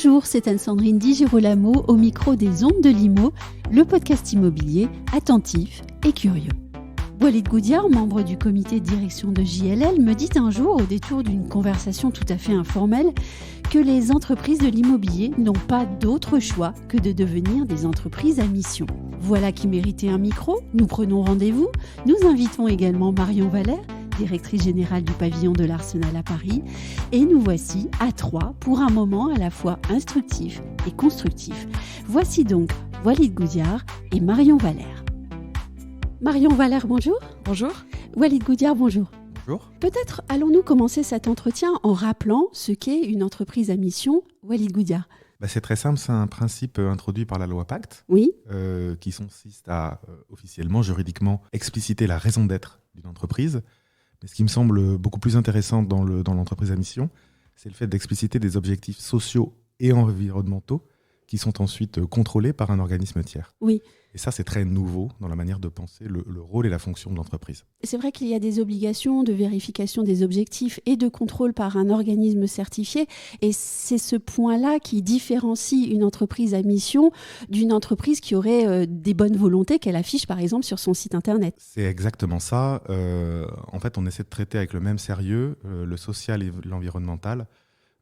Bonjour, c'est Anne-Sandrine Di Girolamo au micro des Ondes de l'Imo, le podcast immobilier attentif et curieux. Walid Goudiar, membre du comité de direction de JLL, me dit un jour, au détour d'une conversation tout à fait informelle, que les entreprises de l'immobilier n'ont pas d'autre choix que de devenir des entreprises à mission. Voilà qui méritait un micro, nous prenons rendez-vous. Nous invitons également Marion Valère, directrice générale du pavillon de l'Arsenal à Paris, et nous voici à trois pour un moment à la fois instructif et constructif. Voici donc Walid Goudiar et Marion Valère. Marion Valère, bonjour. Bonjour. Walid Goudiar, bonjour. Bonjour. Peut-être allons-nous commencer cet entretien en rappelant ce qu'est une entreprise à mission. Walid Goudiar. C'est très simple, c'est un principe introduit par la loi Pacte, Oui. qui consiste à officiellement, juridiquement, expliciter la raison d'être d'une entreprise. Mais ce qui me semble beaucoup plus intéressant dans l'entreprise à mission, c'est le fait d'expliciter des objectifs sociaux et environnementaux qui sont ensuite contrôlés par un organisme tiers. Oui. Et ça, c'est très nouveau dans la manière de penser le rôle et la fonction de l'entreprise. C'est vrai qu'il y a des obligations de vérification des objectifs et de contrôle par un organisme certifié. Et c'est ce point-là qui différencie une entreprise à mission d'une entreprise qui aurait des bonnes volontés qu'elle affiche, par exemple, sur son site Internet. C'est exactement ça. En fait, on essaie de traiter avec le même sérieux le social et l'environnemental,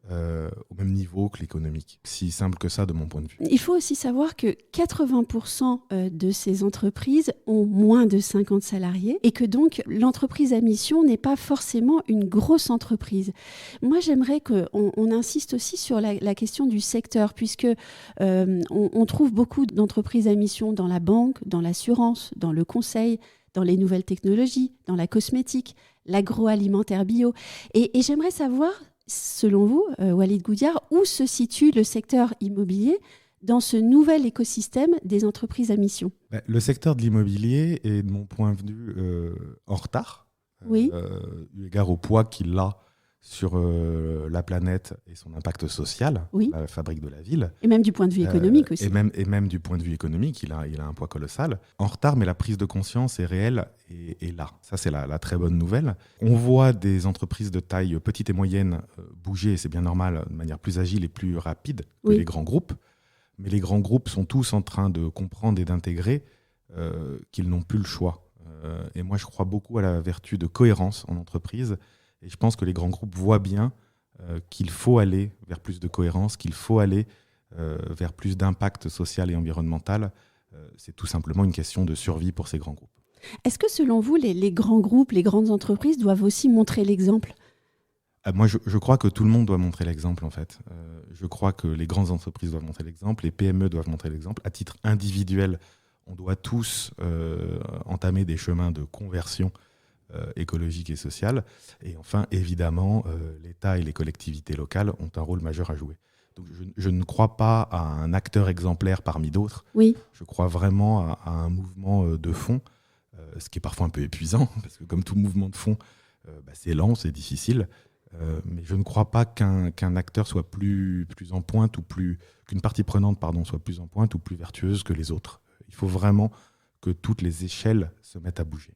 au même niveau que l'économique. Si simple que ça de mon point de vue. Il faut aussi savoir que 80% de ces entreprises ont moins de 50 salariés et que donc l'entreprise à mission n'est pas forcément une grosse entreprise. Moi, j'aimerais qu'on insiste aussi sur la question du secteur, puisque on trouve beaucoup d'entreprises à mission dans la banque, dans l'assurance, dans le conseil, dans les nouvelles technologies, dans la cosmétique, l'agroalimentaire bio. Et j'aimerais savoir, selon vous, Walid Goudiar, où se situe le secteur immobilier dans ce nouvel écosystème des entreprises à mission ? Le secteur de l'immobilier est, de mon point de vue, en retard, oui. Eu égard au poids qu'il a sur la planète et son impact social, oui. La fabrique de la ville. Et même du point de vue économique aussi. Et même du point de vue économique, il a un poids colossal. En retard, mais la prise de conscience est réelle et là. Ça, c'est la très bonne nouvelle. On voit des entreprises de taille petite et moyenne bouger, et c'est bien normal, de manière plus agile et plus rapide que les grands groupes. Mais les grands groupes sont tous en train de comprendre et d'intégrer qu'ils n'ont plus le choix. Et moi, je crois beaucoup à la vertu de cohérence en entreprise. Et je pense que les grands groupes voient bien qu'il faut aller vers plus de cohérence, qu'il faut aller vers plus d'impact social et environnemental. C'est tout simplement une question de survie pour ces grands groupes. Est-ce que selon vous, les grands groupes, les grandes entreprises doivent aussi montrer l'exemple ? Moi, je crois que tout le monde doit montrer l'exemple, en fait. Je crois que les grandes entreprises doivent montrer l'exemple, les PME doivent montrer l'exemple. À titre individuel, on doit tous entamer des chemins de conversion écologique et sociale. Et enfin, évidemment, l'État et les collectivités locales ont un rôle majeur à jouer. Donc, je ne crois pas à un acteur exemplaire parmi d'autres. Oui. Je crois vraiment à un mouvement de fond, ce qui est parfois un peu épuisant, parce que comme tout mouvement de fond, c'est lent, c'est difficile. Mais je ne crois pas qu'un acteur soit plus en pointe ou qu'une partie prenante soit plus en pointe ou plus vertueuse que les autres. Il faut vraiment que toutes les échelles se mettent à bouger.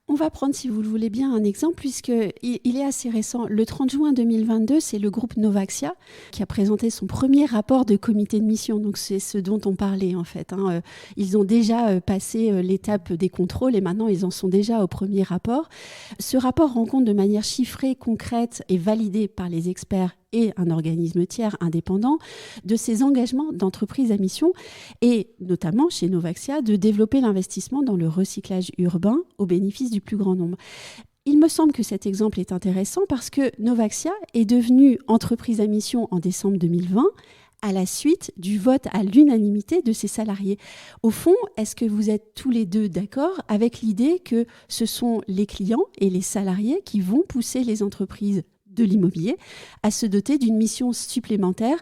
On va prendre, si vous le voulez bien, un exemple, puisqu'il est assez récent. Le 30 juin 2022, c'est le groupe Novaxia qui a présenté son premier rapport de comité de mission. Donc, c'est ce dont on parlait, en fait. Ils ont déjà passé l'étape des contrôles et maintenant, ils en sont déjà au premier rapport. Ce rapport rend compte de manière chiffrée, concrète et validée par les experts et un organisme tiers indépendant de ses engagements d'entreprise à mission et notamment chez Novaxia de développer l'investissement dans le recyclage urbain au bénéfice du plus grand nombre. Il me semble que cet exemple est intéressant parce que Novaxia est devenue entreprise à mission en décembre 2020 à la suite du vote à l'unanimité de ses salariés. Au fond, est-ce que vous êtes tous les deux d'accord avec l'idée que ce sont les clients et les salariés qui vont pousser les entreprises de l'immobilier à se doter d'une mission supplémentaire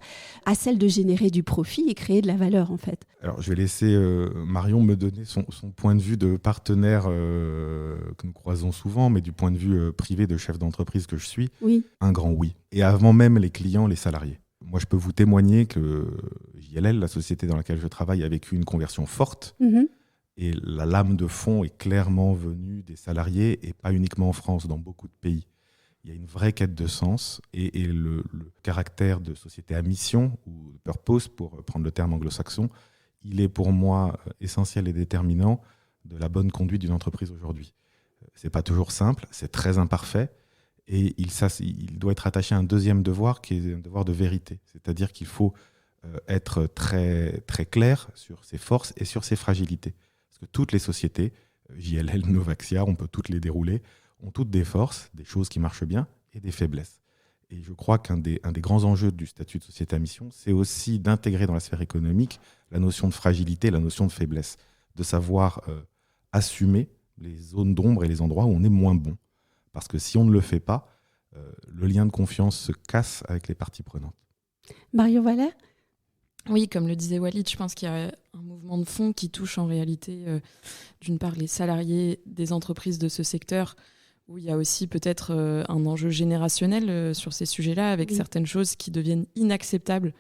à celle de générer du profit et créer de la valeur, en fait? Alors, je vais laisser Marion me donner son point de vue de partenaire que nous croisons souvent, mais du point de vue privé de chef d'entreprise que je suis, oui. Un grand oui. Et avant même les clients, les salariés. Moi, je peux vous témoigner que JLL, la société dans laquelle je travaille, a vécu une conversion forte. Et la lame de fond est clairement venue des salariés, et pas uniquement en France, dans beaucoup de pays. il y a une vraie quête de sens et le caractère de société à mission, ou purpose pour prendre le terme anglo-saxon, il est pour moi essentiel et déterminant de la bonne conduite d'une entreprise aujourd'hui. C'est pas toujours simple, c'est très imparfait et il doit être attaché à un deuxième devoir qui est un devoir de vérité. C'est-à-dire qu'il faut être très, très clair sur ses forces et sur ses fragilités. Parce que toutes les sociétés, JLL, Novaxia, on peut toutes les dérouler, ont toutes des forces, des choses qui marchent bien et des faiblesses. Et je crois qu'un des grands enjeux du statut de société à mission, c'est aussi d'intégrer dans la sphère économique la notion de fragilité, la notion de faiblesse, de savoir assumer les zones d'ombre et les endroits où on est moins bon. Parce que si on ne le fait pas, le lien de confiance se casse avec les parties prenantes. Marion Valère ? Oui, comme le disait Walid, je pense qu'il y a un mouvement de fond qui touche en réalité, d'une part, les salariés des entreprises de ce secteur, où il y a aussi peut-être un enjeu générationnel sur ces sujets-là, avec certaines choses qui deviennent inacceptables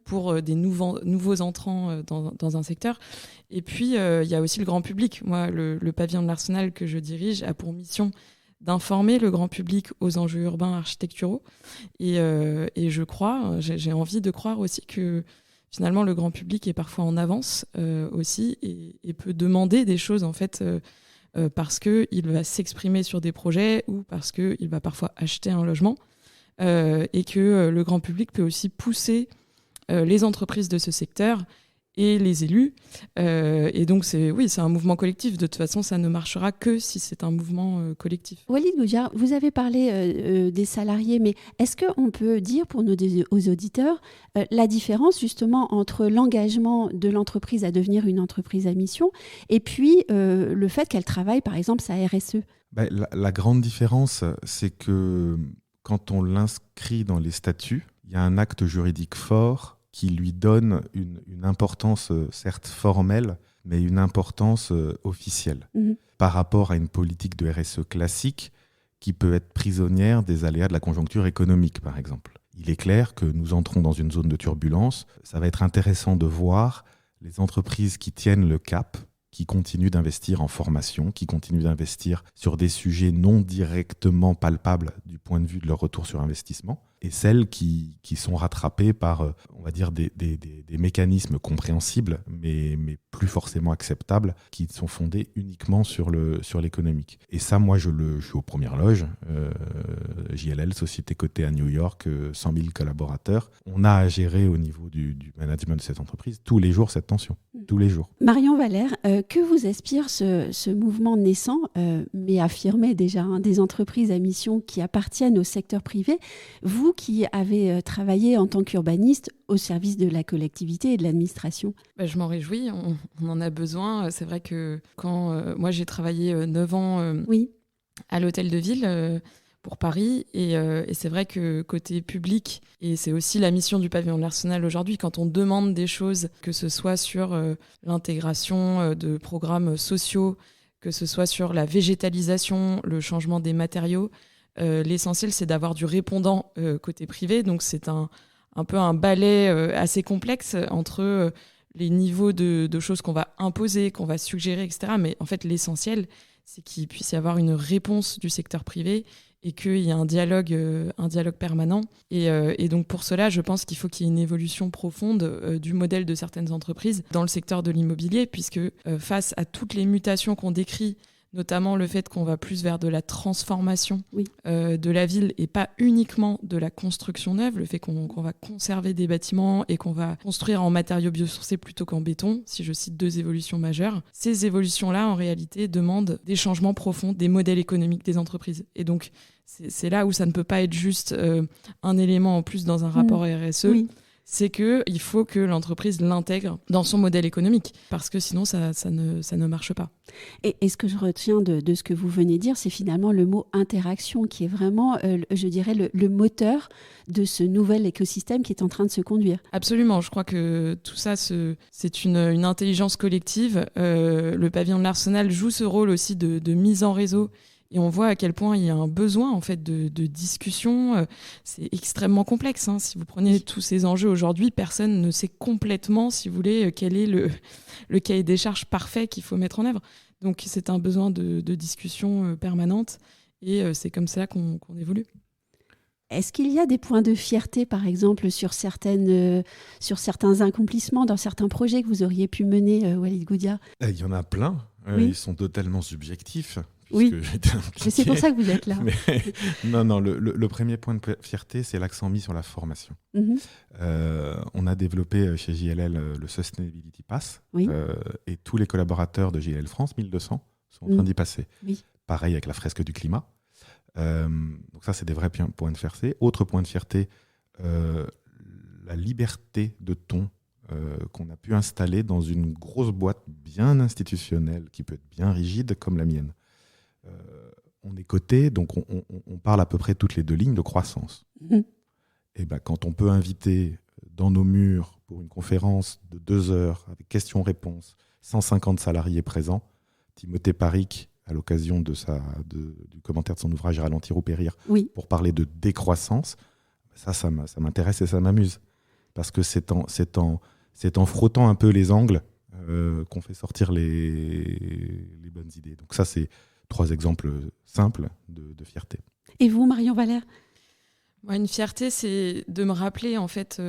pour des nouveaux entrants dans un secteur. Et puis, il y a aussi le grand public. Moi, le pavillon de l'Arsenal que je dirige a pour mission d'informer le grand public aux enjeux urbains architecturaux. Et je crois, j'ai envie de croire aussi que finalement, le grand public est parfois en avance aussi et peut demander des choses, en fait, parce qu'il va s'exprimer sur des projets ou parce qu'il va parfois acheter un logement et que le grand public peut aussi pousser les entreprises de ce secteur et les élus. Et donc, c'est un mouvement collectif. De toute façon, ça ne marchera que si c'est un mouvement collectif. Walid Boudiar, vous avez parlé des salariés, mais est-ce qu'on peut dire pour aux auditeurs la différence justement entre l'engagement de l'entreprise à devenir une entreprise à mission et puis le fait qu'elle travaille, par exemple, sa RSE ? La grande différence, c'est que quand on l'inscrit dans les statuts, il y a un acte juridique fort qui lui donne une importance certes formelle, mais une importance officielle par rapport à une politique de RSE classique qui peut être prisonnière des aléas de la conjoncture économique, par exemple. Il est clair que nous entrons dans une zone de turbulence. Ça va être intéressant de voir les entreprises qui tiennent le cap, qui continuent d'investir en formation, qui continuent d'investir sur des sujets non directement palpables du point de vue de leur retour sur investissement, et celles qui sont rattrapées par, on va dire, des mécanismes compréhensibles, mais plus forcément acceptables, qui sont fondés uniquement sur l'économique. Et ça, moi, je suis aux premières loges. JLL, société cotée à New York, 100 000 collaborateurs. On a à gérer au niveau du management de cette entreprise tous les jours cette tension, tous les jours. Marion Valère, que vous inspire ce mouvement naissant, mais affirmé déjà, des entreprises à mission qui appartiennent au secteur privé, vous qui avez travaillé en tant qu'urbaniste au service de la collectivité et de l'administration? Je m'en réjouis, on en a besoin. C'est vrai que quand moi j'ai travaillé 9 ans à l'hôtel de ville pour Paris, et c'est vrai que côté public, et c'est aussi la mission du pavillon de l'Arsenal aujourd'hui, quand on demande des choses, que ce soit sur l'intégration de programmes sociaux, que ce soit sur la végétalisation, le changement des matériaux, l'essentiel c'est d'avoir du répondant côté privé. Donc c'est un peu un balai assez complexe entre les niveaux de choses qu'on va imposer, qu'on va suggérer, etc. Mais en fait l'essentiel c'est qu'il puisse y avoir une réponse du secteur privé et qu'il y ait un dialogue permanent. Et donc pour cela, je pense qu'il faut qu'il y ait une évolution profonde du modèle de certaines entreprises dans le secteur de l'immobilier, puisque face à toutes les mutations qu'on décrit, notamment le fait qu'on va plus vers de la transformation de la ville et pas uniquement de la construction neuve, le fait qu'on va conserver des bâtiments et qu'on va construire en matériaux biosourcés plutôt qu'en béton, si je cite 2 évolutions majeures. Ces évolutions-là, en réalité, demandent des changements profonds des modèles économiques des entreprises. Et donc, c'est là où ça ne peut pas être juste un élément en plus dans un rapport RSE. C'est qu'il faut que l'entreprise l'intègre dans son modèle économique, parce que sinon ça ne marche pas. Et ce que je retiens de ce que vous venez de dire, c'est finalement le mot interaction, qui est vraiment, je dirais, le moteur de ce nouvel écosystème qui est en train de se conduire. Absolument, je crois que tout ça, c'est une intelligence collective. Le pavillon de l'Arsenal joue ce rôle aussi de mise en réseau. Et on voit à quel point il y a un besoin en fait de discussion. C'est extrêmement complexe. Si vous prenez tous ces enjeux aujourd'hui, personne ne sait complètement, si vous voulez, quel est le cahier des charges parfait qu'il faut mettre en œuvre. Donc c'est un besoin de discussion permanente et c'est comme ça qu'on évolue. Est-ce qu'il y a des points de fierté, par exemple, sur certains accomplissements dans certains projets que vous auriez pu mener, Walid Goudia ? Il y en a plein. Oui. Ils sont totalement subjectifs. Oui, mais c'est pour ça que vous êtes là. Non, le premier point de fierté, c'est l'accent mis sur la formation. On a développé chez JLL le Sustainability Pass, oui. Et tous les collaborateurs de JLL France, 1200, sont en train d'y passer. Oui. Pareil avec la fresque du climat. Donc ça, c'est des vrais points de fierté. Autre point de fierté, la liberté de ton qu'on a pu installer dans une grosse boîte bien institutionnelle, qui peut être bien rigide, comme la mienne. On est coté, donc on parle à peu près toutes les 2 lignes de croissance. Et ben, quand on peut inviter dans nos murs pour une conférence de 2 heures avec questions-réponses, 150 salariés présents, Timothée Paric, à l'occasion du commentaire de son ouvrage Ralentir ou périr, oui. pour parler de décroissance, ça m'intéresse et ça m'amuse. Parce que c'est en frottant un peu les angles qu'on fait sortir les bonnes idées. Donc ça, c'est 3 exemples simples de fierté. Et vous, Marion Valère ? Moi, une fierté, c'est de me rappeler, en fait,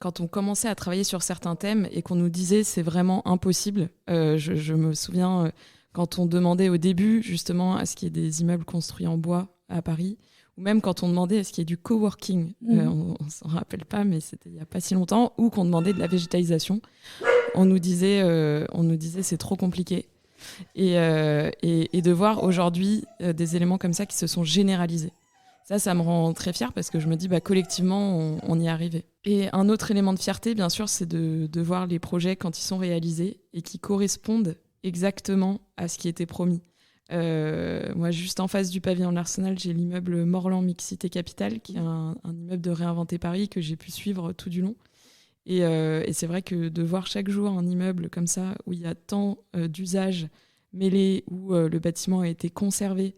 quand on commençait à travailler sur certains thèmes et qu'on nous disait c'est vraiment impossible. Je me souviens, quand on demandait au début, justement, à ce qu'il y ait des immeubles construits en bois à Paris, ou même quand on demandait à ce qu'il y ait du coworking. On ne s'en rappelle pas, mais c'était il n'y a pas si longtemps, ou qu'on demandait de la végétalisation. On nous disait c'est trop compliqué. Et de voir aujourd'hui des éléments comme ça qui se sont généralisés. Ça me rend très fière parce que je me dis collectivement, on y est arrivé. Et un autre élément de fierté, bien sûr, c'est de voir les projets quand ils sont réalisés et qui correspondent exactement à ce qui était promis. Moi, juste en face du pavillon de l'Arsenal, j'ai l'immeuble Morland Mixité Capital, qui est un immeuble de Réinventer Paris que j'ai pu suivre tout du long. Et c'est vrai que de voir chaque jour un immeuble comme ça, où il y a tant d'usages mêlés, où le bâtiment a été conservé,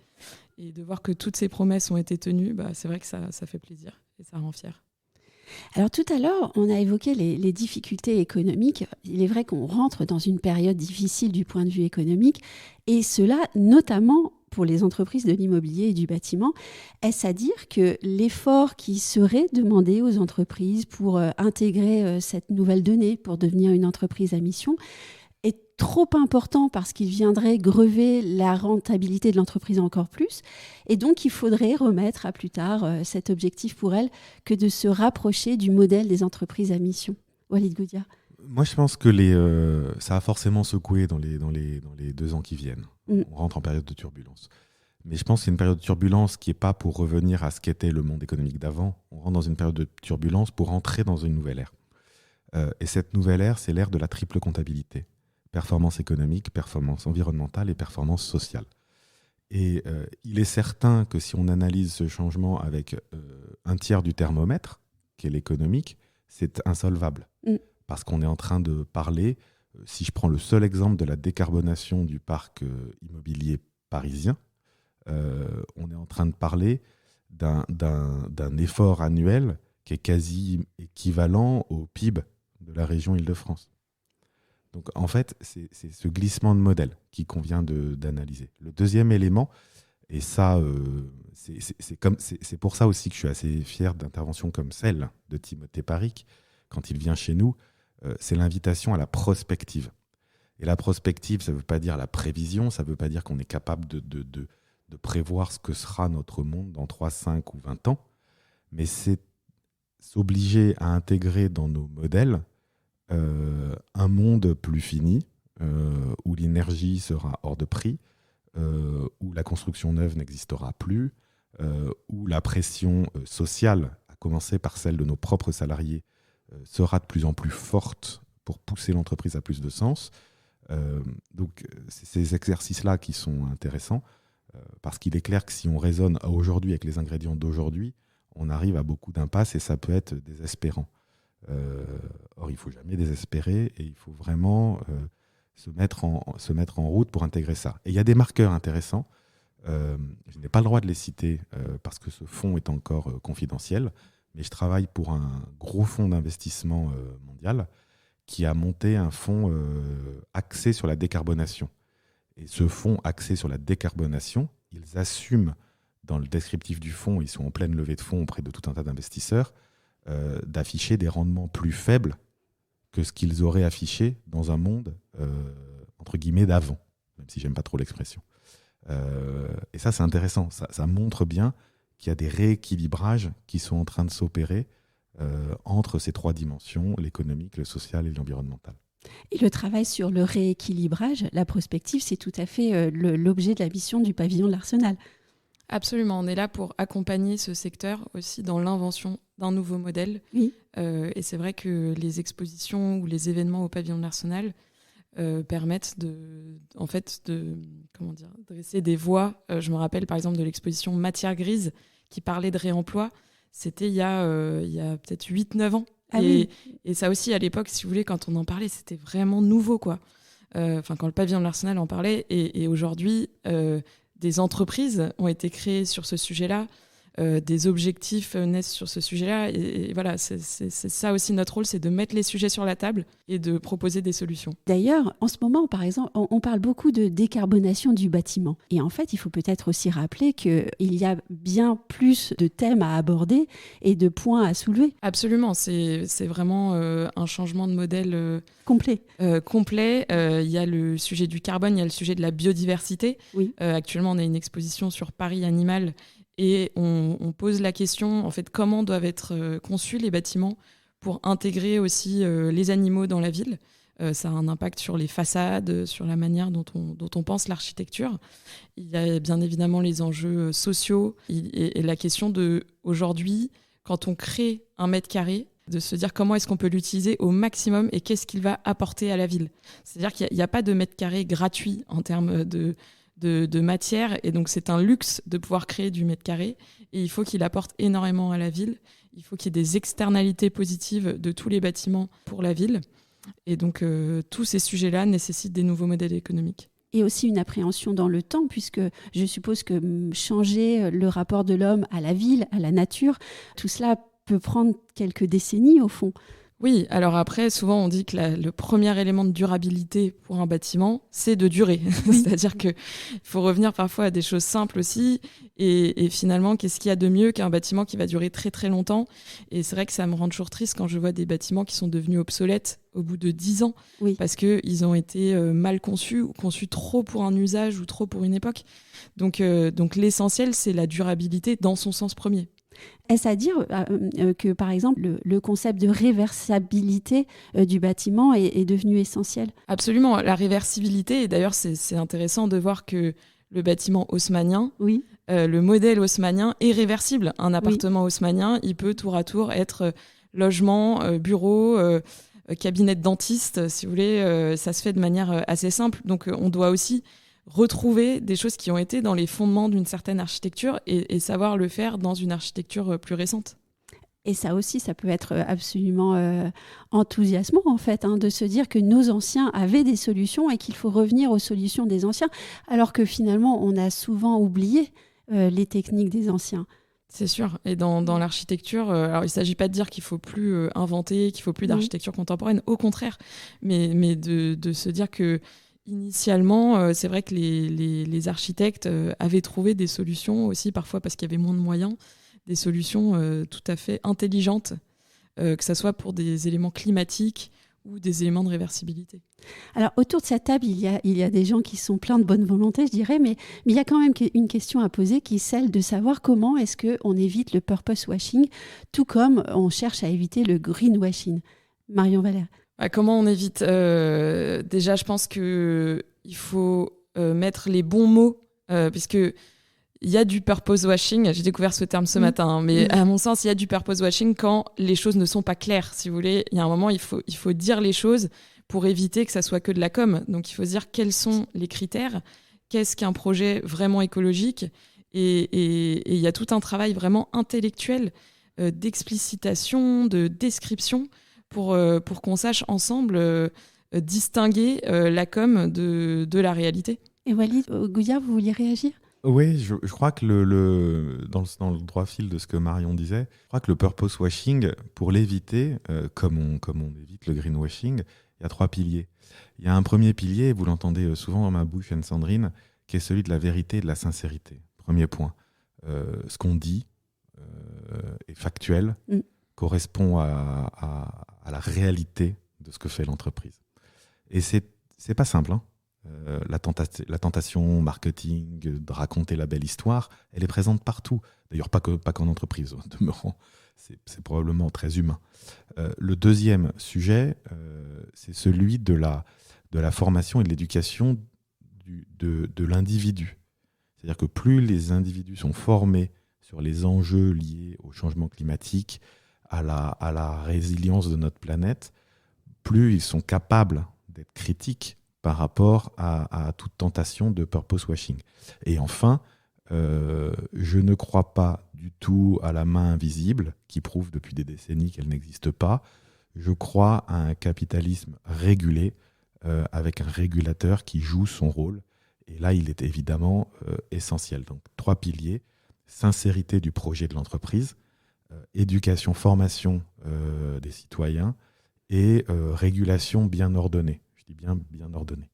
et de voir que toutes ces promesses ont été tenues, c'est vrai que ça fait plaisir et ça rend fier. Alors tout à l'heure, on a évoqué les difficultés économiques. Il est vrai qu'on rentre dans une période difficile du point de vue économique, et cela notamment pour les entreprises de l'immobilier et du bâtiment. Est-ce à dire que l'effort qui serait demandé aux entreprises pour intégrer cette nouvelle donnée, pour devenir une entreprise à mission, est trop important parce qu'il viendrait grever la rentabilité de l'entreprise encore plus, et donc il faudrait remettre à plus tard cet objectif pour elle que de se rapprocher du modèle des entreprises à mission. Walid Goudia. Moi, je pense que ça a forcément secoué dans les 2 ans qui viennent. On rentre en période de turbulence. Mais je pense que c'est une période de turbulence qui n'est pas pour revenir à ce qu'était le monde économique d'avant. On rentre dans une période de turbulence pour entrer dans une nouvelle ère. Et cette nouvelle ère, c'est l'ère de la triple comptabilité. Performance économique, performance environnementale et performance sociale. Et il est certain que si on analyse ce changement avec un tiers du thermomètre, qui est l'économique, c'est insolvable. Parce qu'on est en train de parler, si je prends le seul exemple de la décarbonation du parc immobilier parisien, on est en train de parler d'un effort annuel qui est quasi équivalent au PIB de la région Île-de-France. Donc en fait, c'est ce glissement de modèle qu'il convient d'analyser. Le deuxième élément, et ça, c'est pour ça aussi que je suis assez fier d'interventions comme celle de Timothée Paric, quand il vient chez nous, c'est l'invitation à la prospective. Et la prospective, ça ne veut pas dire la prévision, ça ne veut pas dire qu'on est capable de prévoir ce que sera notre monde dans 3, 5 ou 20 ans, mais c'est s'obliger à intégrer dans nos modèles un monde plus fini, où l'énergie sera hors de prix, où la construction neuve n'existera plus, où la pression sociale, à commencer par celle de nos propres salariés, sera de plus en plus forte pour pousser l'entreprise à plus de sens. Donc c'est ces exercices-là qui sont intéressants, parce qu'il est clair que si on raisonne aujourd'hui avec les ingrédients d'aujourd'hui, on arrive à beaucoup d'impasses et ça peut être désespérant. Or, il ne faut jamais désespérer et il faut vraiment se mettre en route pour intégrer ça. Et il y a des marqueurs intéressants. Je n'ai pas le droit de les citer parce que ce fonds est encore confidentiel, mais je travaille pour un gros fonds d'investissement mondial qui a monté un fonds axé sur la décarbonation. Et ce fonds axé sur la décarbonation, ils assument dans le descriptif du fonds, ils sont en pleine levée de fonds auprès de tout un tas d'investisseurs, d'afficher des rendements plus faibles que ce qu'ils auraient affiché dans un monde, entre guillemets, d'avant, même si j'aime pas trop l'expression. Et ça, c'est intéressant. Ça montre bien qu'il y a des rééquilibrages qui sont en train de s'opérer entre ces trois dimensions, l'économique, le social et l'environnemental. Et le travail sur le rééquilibrage, la prospective, c'est tout à fait l'objet de la mission du pavillon de l'Arsenal. Absolument, on est là pour accompagner ce secteur aussi dans l'invention d'un nouveau modèle. Oui. Et c'est vrai que les expositions ou les événements au pavillon de l'Arsenal permettent de dresser des voies. Je me rappelle par exemple de l'exposition Matière grise qui parlait de réemploi. C'était il y a peut-être 8-9 ans. Ah et ça aussi, à l'époque, si vous voulez, quand on en parlait, c'était vraiment nouveau, quoi. Quand le pavillon de l'Arsenal en parlait. Et aujourd'hui, des entreprises ont été créées sur ce sujet-là. Des objectifs naissent sur ce sujet-là. Et voilà, c'est ça aussi notre rôle, c'est de mettre les sujets sur la table et de proposer des solutions. D'ailleurs, en ce moment, par exemple, on parle beaucoup de décarbonation du bâtiment. Et en fait, il faut peut-être aussi rappeler qu'il y a bien plus de thèmes à aborder et de points à soulever. Absolument, c'est vraiment un changement de modèle complet. Il y a le sujet du carbone, il y a le sujet de la biodiversité. Oui. Actuellement, on a une exposition sur Paris Animal. Et on pose la question, en fait, comment doivent être conçus les bâtiments pour intégrer aussi les animaux dans la ville. Ça a un impact sur les façades, sur la manière dont on pense l'architecture. Il y a bien évidemment les enjeux sociaux et la question de, aujourd'hui, quand on crée un mètre carré, de se dire comment est-ce qu'on peut l'utiliser au maximum et qu'est-ce qu'il va apporter à la ville. C'est-à-dire qu'il n'y a pas de mètre carré gratuit en termes de matière, et donc c'est un luxe de pouvoir créer du mètre carré, et il faut qu'il apporte énormément à la ville. Il faut qu'il y ait des externalités positives de tous les bâtiments pour la ville, et donc tous ces sujets-là nécessitent des nouveaux modèles économiques. Et aussi une appréhension dans le temps, puisque je suppose que changer le rapport de l'homme à la ville, à la nature, tout cela peut prendre quelques décennies au fond. Oui, alors après, souvent on dit que le premier élément de durabilité pour un bâtiment, c'est de durer. Oui. C'est-à-dire qu'il faut revenir parfois à des choses simples aussi. Et finalement, qu'est-ce qu'il y a de mieux qu'un bâtiment qui va durer très très longtemps ? Et c'est vrai que ça me rend toujours triste quand je vois des bâtiments qui sont devenus obsolètes au bout de 10 ans, oui, parce qu'ils ont été mal conçus, ou conçus trop pour un usage ou trop pour une époque. Donc l'essentiel, c'est la durabilité dans son sens premier. Est-ce à dire que, par exemple, le concept de réversibilité du bâtiment est devenu essentiel ? Absolument. La réversibilité, et d'ailleurs, c'est intéressant de voir que le bâtiment haussmannien, oui, le modèle haussmannien est réversible. Un appartement haussmannien, il peut tour à tour être logement, bureau, cabinet de dentiste, si vous voulez. Ça se fait de manière assez simple. Donc, on doit aussi retrouver des choses qui ont été dans les fondements d'une certaine architecture et savoir le faire dans une architecture plus récente. Et ça aussi, ça peut être absolument enthousiasmant, en fait, de se dire que nos anciens avaient des solutions et qu'il faut revenir aux solutions des anciens, alors que finalement, on a souvent oublié les techniques des anciens. C'est sûr. Et dans l'architecture, alors il ne s'agit pas de dire qu'il ne faut plus inventer, qu'il ne faut plus d'architecture contemporaine, au contraire, mais de se dire que initialement, c'est vrai que les architectes avaient trouvé des solutions aussi, parfois parce qu'il y avait moins de moyens, des solutions tout à fait intelligentes, que ce soit pour des éléments climatiques ou des éléments de réversibilité. Alors, autour de cette table, il y a des gens qui sont pleins de bonne volonté, je dirais, mais il y a quand même une question à poser qui est celle de savoir comment est-ce qu'on évite le purpose washing, tout comme on cherche à éviter le greenwashing. Marion Valère. Comment on évite ? Déjà, je pense qu'il faut mettre les bons mots, puisque il y a du purpose washing. J'ai découvert ce terme ce matin, mais à mon sens, il y a du purpose washing quand les choses ne sont pas claires. Si vous voulez, il y a un moment, il faut dire les choses pour éviter que ça soit que de la com. Donc, il faut se dire quels sont les critères, qu'est-ce qu'un projet vraiment écologique, et il y a tout un travail vraiment intellectuel d'explicitation, de description, pour qu'on sache ensemble distinguer la com de la réalité. Et Walid Goudia, vous vouliez réagir ? Oui, je crois que dans le droit fil de ce que Marion disait, je crois que le purpose washing, pour l'éviter, comme on évite le greenwashing, il y a 3 piliers. Il y a un premier pilier, vous l'entendez souvent dans ma bouche, Anne-Sandrine, qui est celui de la vérité et de la sincérité. Premier point. ce qu'on dit est factuel, correspond à la réalité de ce que fait l'entreprise. Et c'est pas simple, hein. La tentation marketing, de raconter la belle histoire, elle est présente partout. D'ailleurs, pas qu'en entreprise, en demeurant. C'est probablement très humain. Le deuxième sujet, c'est celui de la formation et de l'éducation de l'individu. C'est-à-dire que plus les individus sont formés sur les enjeux liés au changement climatique, à la résilience de notre planète, plus ils sont capables d'être critiques par rapport à toute tentation de purpose washing. Et enfin, je ne crois pas du tout à la main invisible qui prouve depuis des décennies qu'elle n'existe pas. Je crois à un capitalisme régulé avec un régulateur qui joue son rôle. Et là, il est évidemment essentiel. Donc, 3 piliers. Sincérité du projet de l'entreprise, éducation, formation des citoyens et régulation bien ordonnée. Je dis bien ordonnée.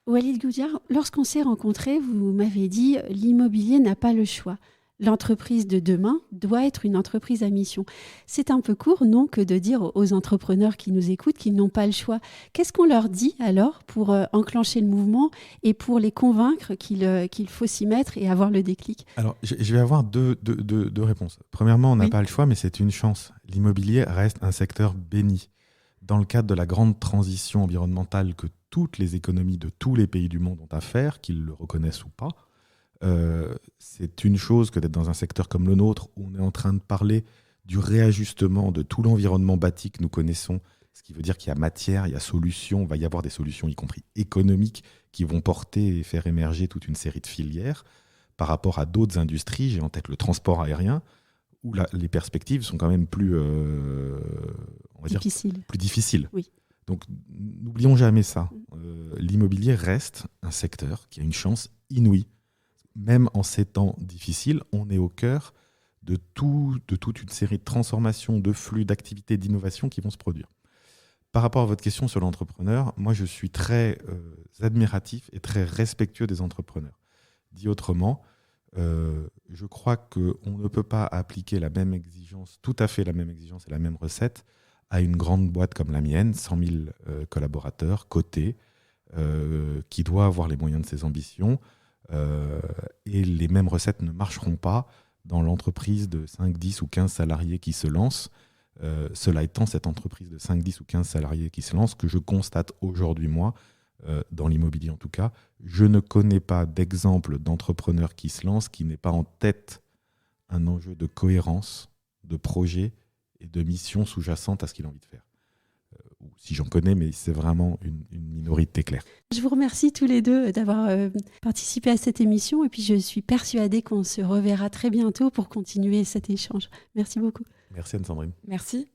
Walid Goudiar, lorsqu'on s'est rencontrés, vous m'avez dit « l'immobilier n'a pas le choix ». L'entreprise de demain doit être une entreprise à mission. C'est un peu court, non, que de dire aux entrepreneurs qui nous écoutent qu'ils n'ont pas le choix. Qu'est-ce qu'on leur dit alors pour enclencher le mouvement et pour les convaincre qu'il faut s'y mettre et avoir le déclic ? Alors, je vais avoir deux réponses. Premièrement, on n'a pas le choix, mais c'est une chance. L'immobilier reste un secteur béni. Dans le cadre de la grande transition environnementale que toutes les économies de tous les pays du monde ont à faire, qu'ils le reconnaissent ou pas, c'est une chose que d'être dans un secteur comme le nôtre où on est en train de parler du réajustement de tout l'environnement bâti que nous connaissons, ce qui veut dire qu'il y a matière, il y a solution, il va y avoir des solutions, y compris économiques, qui vont porter et faire émerger toute une série de filières par rapport à d'autres industries. J'ai en tête le transport aérien, où les perspectives sont quand même plus difficiles. Oui. Donc n'oublions jamais ça. L'immobilier reste un secteur qui a une chance inouïe. Même en ces temps difficiles, on est au cœur de toute une série de transformations, de flux, d'activités, d'innovations qui vont se produire. Par rapport à votre question sur l'entrepreneur, moi je suis très admiratif et très respectueux des entrepreneurs. Dit autrement, je crois qu'on ne peut pas appliquer la même exigence, tout à fait la même exigence et la même recette à une grande boîte comme la mienne, 100 000 collaborateurs, cotés, qui doit avoir les moyens de ses ambitions. Et les mêmes recettes ne marcheront pas dans l'entreprise de 5, 10 ou 15 salariés qui se lance. Cela étant, cette entreprise de 5, 10 ou 15 salariés qui se lance, que je constate aujourd'hui, moi, dans l'immobilier en tout cas, je ne connais pas d'exemple d'entrepreneur qui se lance qui n'ait pas en tête un enjeu de cohérence, de projet et de mission sous-jacente à ce qu'il a envie de faire. Si j'en connais, mais c'est vraiment une minorité claire. Je vous remercie tous les deux d'avoir participé à cette émission et puis je suis persuadée qu'on se reverra très bientôt pour continuer cet échange. Merci beaucoup. Merci Anne-Sandrine. Merci.